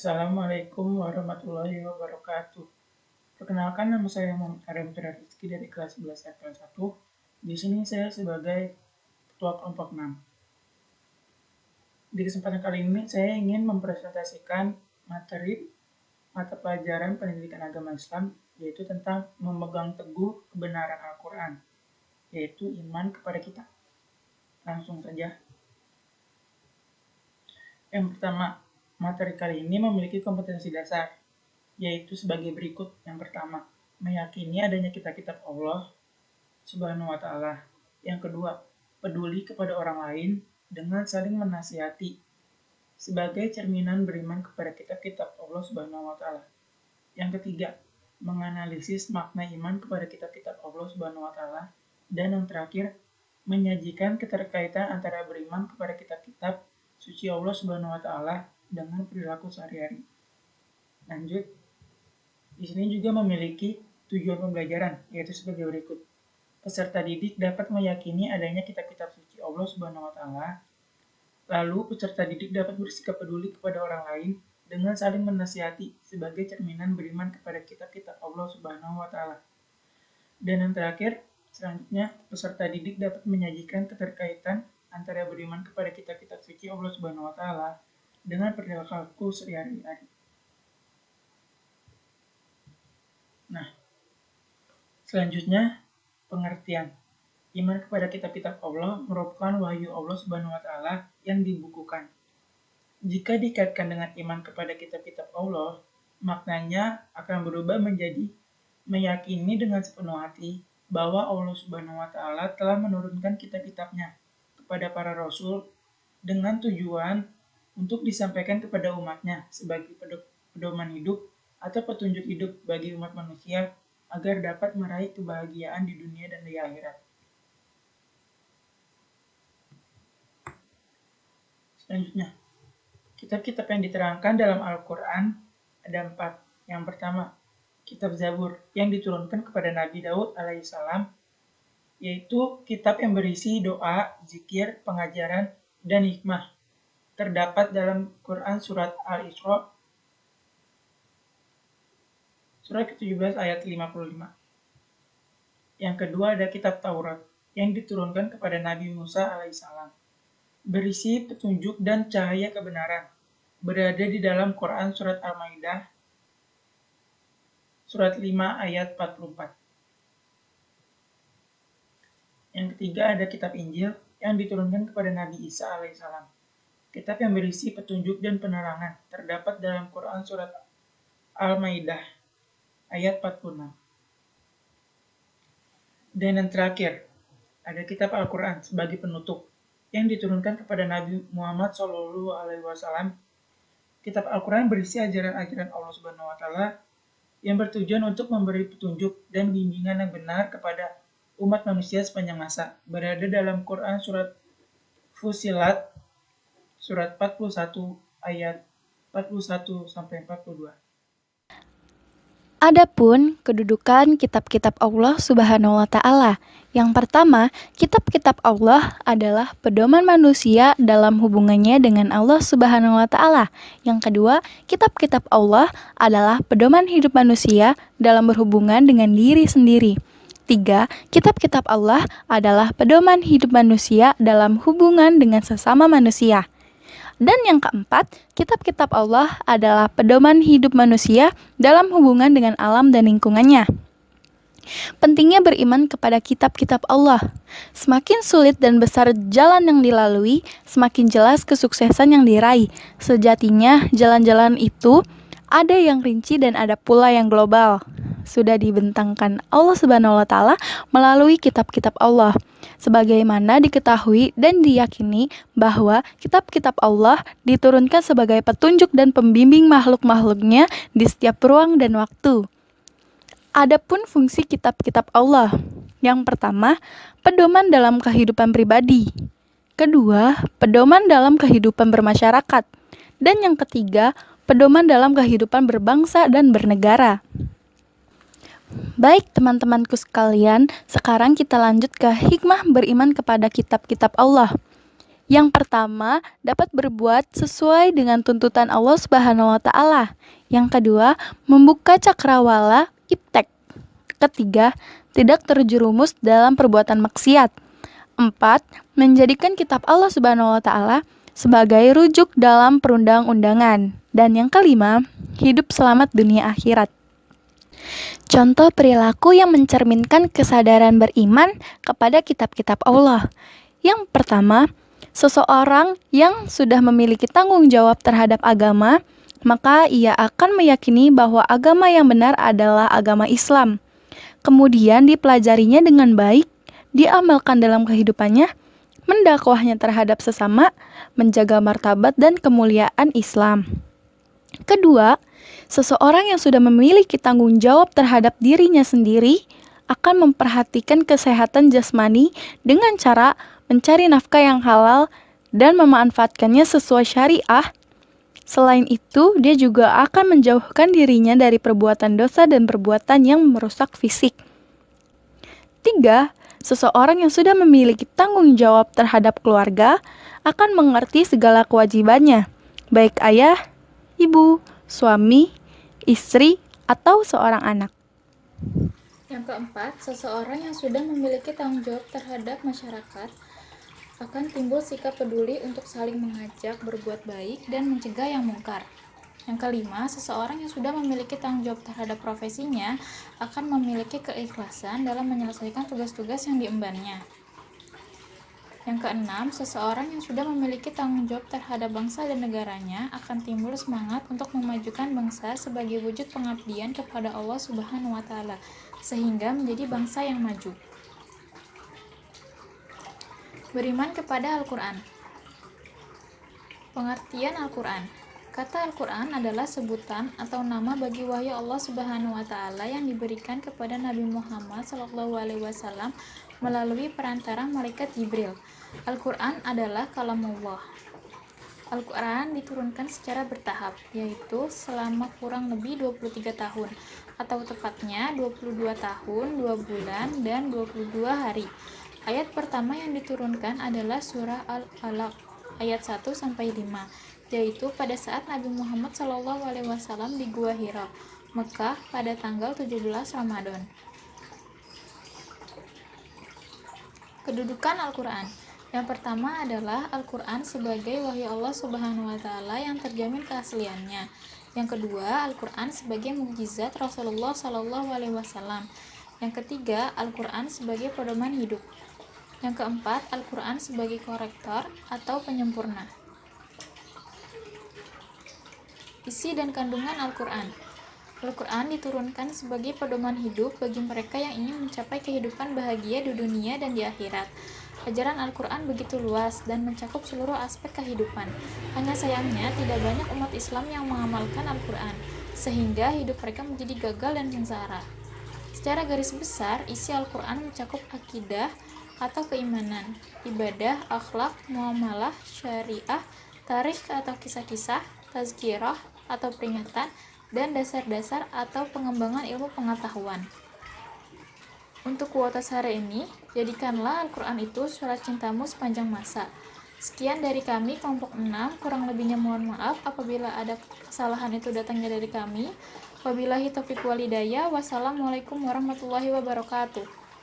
Assalamualaikum warahmatullahi wabarakatuh. Perkenalkan, nama saya Muhammad Arya Putra Rizky dari kelas 11 FL 1. Di sini saya sebagai ketua kelompok 6. Di kesempatan kali ini saya ingin mempresentasikan materi mata pelajaran pendidikan agama Islam, yaitu tentang memegang teguh kebenaran Al-Quran, yaitu iman kepada kita. Langsung saja. Yang pertama, materi kali ini memiliki kompetensi dasar, yaitu sebagai berikut. Yang pertama, meyakini adanya kitab-kitab Allah Subhanahu wa Ta'ala. Yang kedua, peduli kepada orang lain dengan saling menasihati sebagai cerminan beriman kepada kitab-kitab Allah Subhanahu wa Ta'ala. Yang ketiga, menganalisis makna iman kepada kitab-kitab Allah Subhanahu wa Ta'ala. Dan yang terakhir, menyajikan keterkaitan antara beriman kepada kitab-kitab suci Allah Subhanahu wa Ta'ala dengan perilaku sehari-hari. Lanjut. Di sini juga memiliki tujuan pembelajaran, yaitu sebagai berikut. Peserta didik dapat meyakini adanya kitab-kitab suci Allah Subhanahu wa Ta'ala. Lalu, peserta didik dapat bersikap peduli kepada orang lain dengan saling menasihati sebagai cerminan beriman kepada kitab-kitab Allah Subhanahu wa Ta'ala. Dan yang terakhir, selanjutnya, peserta didik dapat menyajikan keterkaitan antara beriman kepada kitab-kitab suci Allah Subhanahu wa Ta'ala dengan perilaku sehari-hari. Nah, selanjutnya pengertian. Iman kepada kitab-kitab Allah merupakan wahyu Allah Subhanahu wa Ta'ala yang dibukukan. Jika dikaitkan dengan iman kepada kitab-kitab Allah, maknanya akan berubah menjadi meyakini dengan sepenuh hati bahwa Allah Subhanahu wa Ta'ala telah menurunkan kitab-kitabnya kepada para rasul dengan tujuan untuk disampaikan kepada umatnya sebagai pedoman hidup atau petunjuk hidup bagi umat manusia agar dapat meraih kebahagiaan di dunia dan di akhirat. Selanjutnya, kitab-kitab yang diterangkan dalam Al-Quran ada 4. Yang pertama, kitab Zabur yang diturunkan kepada Nabi Daud alaihissalam, yaitu kitab yang berisi doa, zikir, pengajaran, dan hikmah. Terdapat dalam Quran surat Al-Isra, surat ke-17 ayat 55. Yang kedua ada kitab Taurat yang diturunkan kepada Nabi Musa alaihissalam, berisi petunjuk dan cahaya kebenaran, berada di dalam Quran surat Al-Maidah, surat 5 ayat 44. Yang ketiga ada kitab Injil yang diturunkan kepada Nabi Isa alaihissalam, kitab yang berisi petunjuk dan penerangan, terdapat dalam Quran surat Al-Maidah ayat 46. Dan yang terakhir ada kitab Al-Quran sebagai penutup yang diturunkan kepada Nabi Muhammad SAW. Kitab Al-Quran berisi ajaran-ajaran Allah Subhanahu wa Ta'ala yang bertujuan untuk memberi petunjuk dan bimbingan yang benar kepada umat manusia sepanjang masa. Berada dalam Quran surat Fussilat surat 41 ayat 41 sampai 42. Adapun kedudukan kitab-kitab Allah Subhanahu wa Ta'ala. Yang pertama, kitab-kitab Allah adalah pedoman manusia dalam hubungannya dengan Allah Subhanahu wa Ta'ala. Yang kedua, kitab-kitab Allah adalah pedoman hidup manusia dalam berhubungan dengan diri sendiri. 3. Kitab-kitab Allah adalah pedoman hidup manusia dalam hubungan dengan sesama manusia. Dan yang keempat, kitab-kitab Allah adalah pedoman hidup manusia dalam hubungan dengan alam dan lingkungannya. Pentingnya beriman kepada kitab-kitab Allah. Semakin sulit dan besar jalan yang dilalui, semakin jelas kesuksesan yang diraih. Sejatinya, jalan-jalan itu ada yang rinci dan ada pula yang global. Sudah dibentangkan Allah Subhanahu wa Ta'ala melalui kitab-kitab Allah. Sebagaimana diketahui dan diyakini bahwa kitab-kitab Allah diturunkan sebagai petunjuk dan pembimbing makhluk-makhluknya di setiap ruang dan waktu. Adapun fungsi kitab-kitab Allah. Yang pertama, pedoman dalam kehidupan pribadi. Kedua, pedoman dalam kehidupan bermasyarakat. Dan yang ketiga, pedoman dalam kehidupan berbangsa dan bernegara. Baik teman-temanku sekalian, sekarang kita lanjut ke hikmah beriman kepada kitab-kitab Allah. Yang pertama, dapat berbuat sesuai dengan tuntutan Allah Subhanahu wa taala. Yang kedua, membuka cakrawala iptek. Ketiga, tidak terjerumus dalam perbuatan maksiat. 4. Menjadikan kitab Allah Subhanahu wa taala sebagai rujuk dalam perundang-undangan. Dan yang kelima, hidup selamat dunia akhirat. Contoh perilaku yang mencerminkan kesadaran beriman kepada kitab-kitab Allah. Yang pertama, seseorang yang sudah memiliki tanggung jawab terhadap agama, maka ia akan meyakini bahwa agama yang benar adalah agama Islam. Kemudian dipelajarinya dengan baik, diamalkan dalam kehidupannya, mendakwahnya terhadap sesama, menjaga martabat dan kemuliaan Islam. Kedua, seseorang yang sudah memiliki tanggung jawab terhadap dirinya sendiri akan memperhatikan kesehatan jasmani dengan cara mencari nafkah yang halal dan memanfaatkannya sesuai syariah. Selain itu, dia juga akan menjauhkan dirinya dari perbuatan dosa dan perbuatan yang merusak fisik. 3. Seseorang yang sudah memiliki tanggung jawab terhadap keluarga akan mengerti segala kewajibannya, baik ayah, ibu, suami, istri, atau seorang anak. Yang keempat, seseorang yang sudah memiliki tanggung jawab terhadap masyarakat akan timbul sikap peduli untuk saling mengajak berbuat baik dan mencegah yang mungkar. Yang kelima, seseorang yang sudah memiliki tanggung jawab terhadap profesinya akan memiliki keikhlasan dalam menyelesaikan tugas-tugas yang diembannya. Yang keenam, seseorang yang sudah memiliki tanggung jawab terhadap bangsa dan negaranya akan timbul semangat untuk memajukan bangsa sebagai wujud pengabdian kepada Allah Subhanahu wa taala, sehingga menjadi bangsa yang maju. Beriman kepada Al-Quran. Pengertian Al-Quran. Kata Al-Quran adalah sebutan atau nama bagi wahyu Allah Subhanahu wa taala yang diberikan kepada Nabi Muhammad SAW melalui perantara malaikat Jibril. Al-Quran adalah kalamullah. Al-Quran diturunkan secara bertahap, yaitu selama kurang lebih 23 tahun, atau tepatnya 22 tahun, 2 bulan, dan 22 hari. Ayat pertama yang diturunkan adalah surah Al-Alaq, ayat 1-5, yaitu pada saat Nabi Muhammad SAW di Gua Hira, Mekah pada tanggal 17 Ramadan. Kedudukan Al-Quran. Yang pertama adalah Al-Quran sebagai wahyu Allah Subhanahu wa taala yang terjamin keasliannya. Yang kedua, Al-Quran sebagai mukjizat Rasulullah SAW. Yang ketiga, Al-Quran sebagai pedoman hidup. Yang keempat, Al-Quran sebagai korektor atau penyempurna. Isi dan kandungan Al-Quran. Al-Quran diturunkan sebagai pedoman hidup bagi mereka yang ingin mencapai kehidupan bahagia di dunia dan di akhirat. Ajaran Al-Quran begitu luas dan mencakup seluruh aspek kehidupan. Hanya sayangnya tidak banyak umat Islam yang mengamalkan Al-Quran, sehingga hidup mereka menjadi gagal dan sengsara. Secara garis besar, isi Al-Quran mencakup akidah atau keimanan, ibadah, akhlak, muamalah, syariah, tarikh atau kisah-kisah, tazkirah atau peringatan, dan dasar-dasar atau pengembangan ilmu pengetahuan. Untuk kuota sehari ini, jadikanlah Al-Quran itu surat cintamu sepanjang masa. Sekian dari kami, kelompok 6, kurang lebihnya mohon maaf apabila ada kesalahan itu datangnya dari kami. Wabillahi taufiq walhidayah. Wassalamualaikum warahmatullahi wabarakatuh.